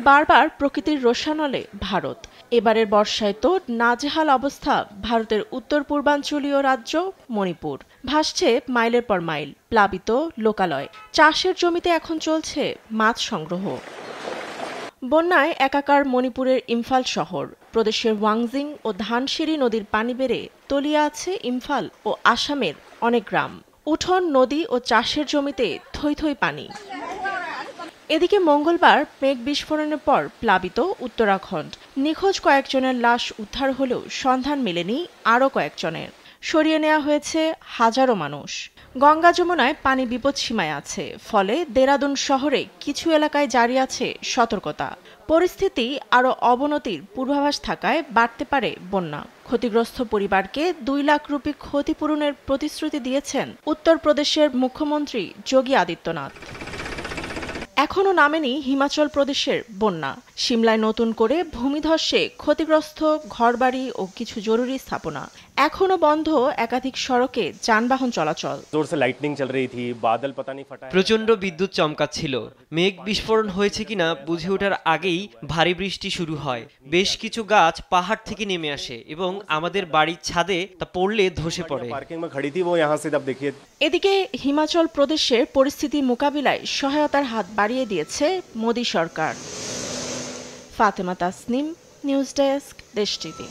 বারবার প্রকৃতির রোষানলে ভারত। এবারের বর্ষায় তো নাজেহাল অবস্থা ভারতের উত্তর পূর্বাঞ্চলীয় রাজ্য মণিপুর। ভাসছে মাইলের পর মাইল, প্লাবিত লোকালয়। চাষের জমিতে এখন চলছে মাছ সংগ্রহ। বন্যায় একাকার মণিপুরের ইম্ফল শহর। প্রদেশের ওয়াংজিং ও ধানসিঁড়ি নদীর পানি বেড়ে তলিয়ে আছে ইম্ফল ও আসামের অনেক গ্রাম। উঠোন, নদী ও চাষের জমিতে থই থই পানি। এদিকে মঙ্গলবার মেঘ বিস্ফোরণের পর প্লাবিত উত্তরাখণ্ড। নিখোঁজ কয়েকজনের লাশ উদ্ধার হলেও সন্ধান মেলেনি আরও কয়েকজনের। সরিয়ে নেওয়া হয়েছে হাজারো মানুষ। গঙ্গা যমুনায় পানি বিপদসীমায় আছে, ফলে দেরাদুন শহরে কিছু এলাকায় জারি আছে সতর্কতা। পরিস্থিতি আরও অবনতির পূর্বাভাস থাকায় বাড়তে পারে বন্যা। ক্ষতিগ্রস্ত পরিবারকে 2 লাখ রুপি ক্ষতিপূরণের প্রতিশ্রুতি দিয়েছেন উত্তরপ্রদেশের মুখ্যমন্ত্রী যোগী আদিত্যনাথ। এখনও নামেনি হিমাচল প্রদেশের বন্যা। সিমলায় নতুন করে ভূমিধসে ক্ষতিগ্রস্ত ঘরবাড়ি ও কিছু জরুরি স্থাপনা। এখনও বন্ধ একাধিক সড়কে যানবাহন চলাচল। প্রচণ্ড বিদ্যুৎ চমকাচ্ছিল। মেঘ বিস্ফোরণ হয়েছে কিনা বুঝে ওঠার আগেই ভারী বৃষ্টি শুরু হয়। বেশ কিছু গাছ পাহাড় থেকে নেমে আসে এবং আমাদের বাড়ির ছাদে তা পড়লে ধসে পড়ে। এদিকে হিমাচল প্রদেশের পরিস্থিতি মোকাবিলায় সহায়তার হাত বাড়িয়ে দিয়েছে মোদী সরকার। ফাতেমা তাসনিম, নিউজ ডেস্ক, দেশ টিভি।